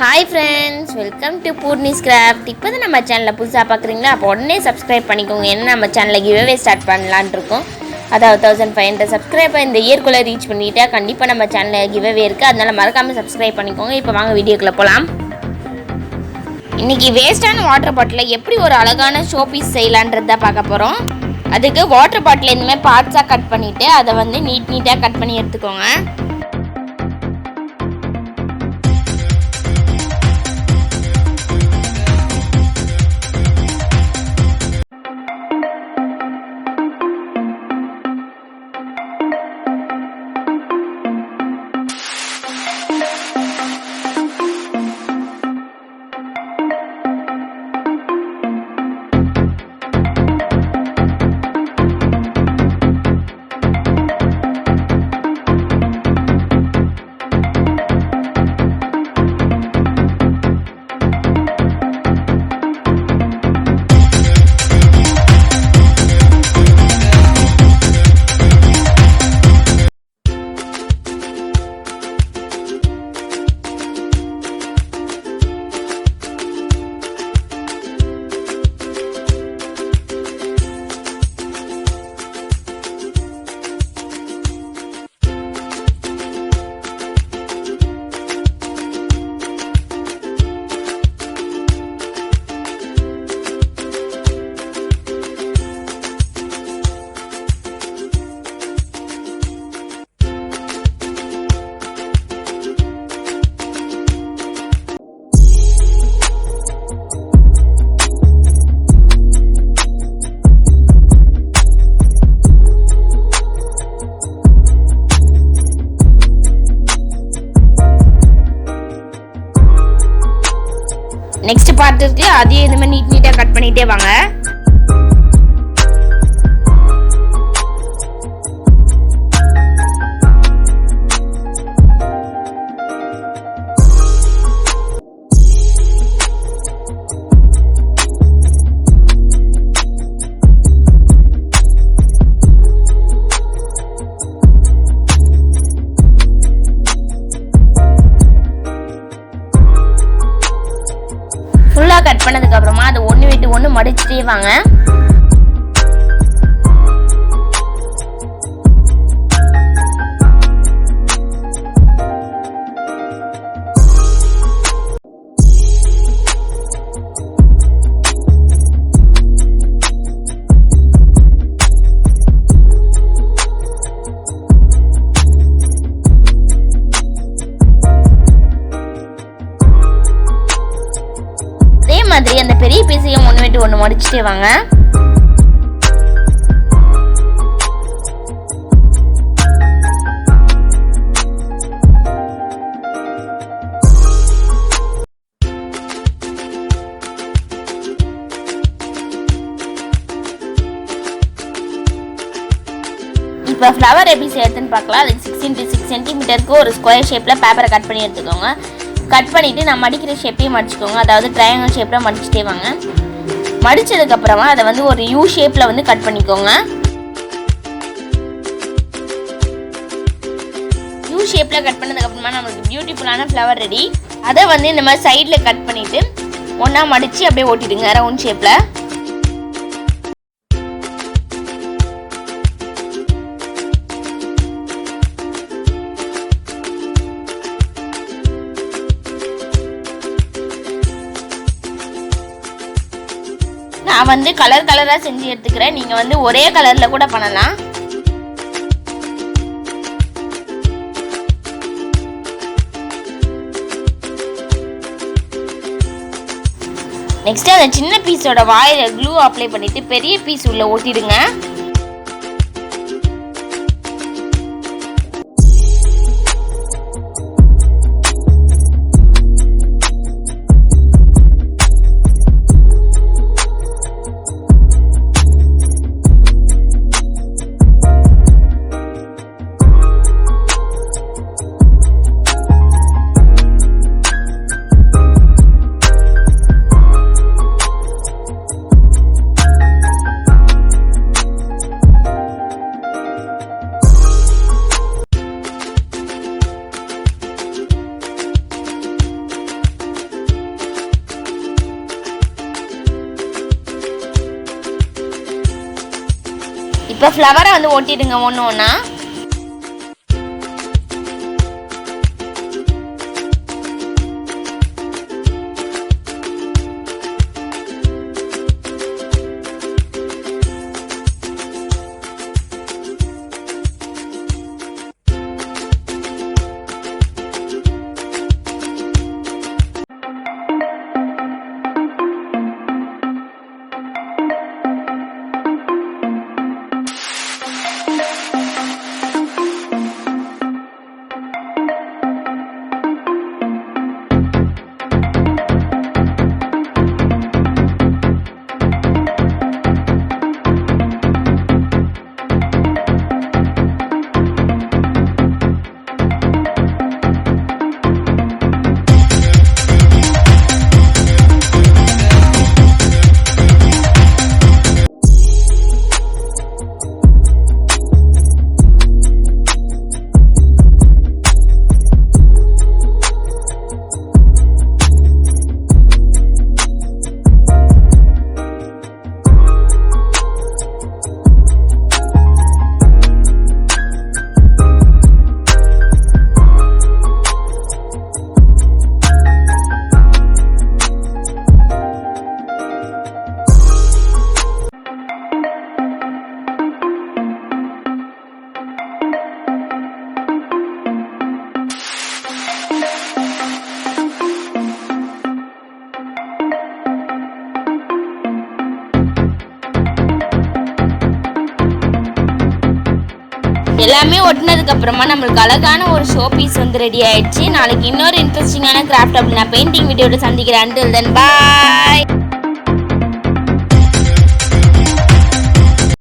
Hi friends, welcome to Purni's Craft. இப்போ தான் நம்ம சேனலை புதுசாக பார்க்குறீங்களா? அப்போ உடனே சப்ஸ்கிரைப் பண்ணிக்கோங்க. என்ன நம்ம சேனலில் கிவ்அவே ஸ்டார்ட் பண்ணலான்னு இருக்கோம். அதாவது 1500 சப்ஸ்கிரைபர் இந்த இயர்க்குள்ளே ரீச் பண்ணிட்டா கண்டிப்பாக நம்ம சேனலில் கிவ்அவே இருக்குது. அதனால் மறக்காமல் சப்ஸ்கிரைப் பண்ணிக்கோங்க. இப்போ வாங்க வீடியோக்குள்ளே போகலாம். இன்றைக்கி வேஸ்டான வாட்டர் பாட்டிலில் எப்படி ஒரு அழகான ஷோ பீஸ் செய்யலான்றது தான் பார்க்க போகிறோம். அதுக்கு வாட்டர் பாட்டில் இந்தமாதிரி பார்ட்ஸாக கட் பண்ணிவிட்டு அதை வந்து நீட்டாக கட் பண்ணி எடுத்துக்கோங்க. நெக்ஸ்ட் பார்ட் இருக்கு, அதையும் இந்த மாதிரி நீட்டாக கட் பண்ணிட்டே வாங்க. ஃபுல்லாக கட் பண்ணதுக்கு அப்புறமா அதை ஒன்று விட்டு ஒன்று மடிச்சுட்டே வாங்க. மாதிரி அந்த பெரிய பீஸையும் ஒன்று விட்டு ஒன்று மடிச்சுட்டே வாங்க. இப்போ ஃப்ளவர் எப்படி செய்யறதுன்னு பார்க்கலாம். அதுக்கு 6x6 சென்டிமீட்டருக்கு ஒரு ஸ்கொயர் ஷேப்பில் பேப்பரை கட் பண்ணி எடுத்துக்கோங்க. கட் பண்ணிவிட்டு நான் மடிக்கிற ஷேப்பையும் மடிச்சுக்கோங்க. அதாவது ட்ரையாங்கிள் ஷேப்பில் மடிச்சுட்டே வாங்க. மடித்ததுக்கப்புறமா அதை வந்து ஒரு யூ ஷேப்பில் வந்து கட் பண்ணிக்கோங்க. யூ ஷேப்பில் கட் பண்ணதுக்கப்புறமா நம்மளுக்கு பியூட்டிஃபுல்லான ஃப்ளவர் ரெடி. அதை வந்து இந்த மாதிரி சைடில் கட் பண்ணிவிட்டு ஒன்றா மடித்து அப்படியே ஓட்டிடுங்க ரவுண்ட் ஷேப்பில். நான் வந்து கலராக செஞ்சு எடுத்துக்கிறேன். நீங்கள் வந்து ஒரே கலரில் கூட பண்ணலாம். நெக்ஸ்ட் அந்த சின்ன பீஸோட வாயில க்ளூ அப்ளை பண்ணிட்டு பெரிய பீஸ் உள்ள ஒட்டிடுங்க. இப்போ ஃப்ளவரை வந்து ஒட்டிடுங்க ஒன்று ஒன்றா. எல்லாமே ஒட்டினதுக்கு அப்புறமா நம்மளுக்கு அழகான ஒரு ஷோ பீஸ் வந்து ரெடி ஆயிடுச்சு. நாளைக்கு இன்னொரு இன்ட்ரெஸ்டிங்கான கிராஃப்ட் அப்படின்னா பெயிண்டிங் வீடியோட சந்திக்கிறேன். until then bye.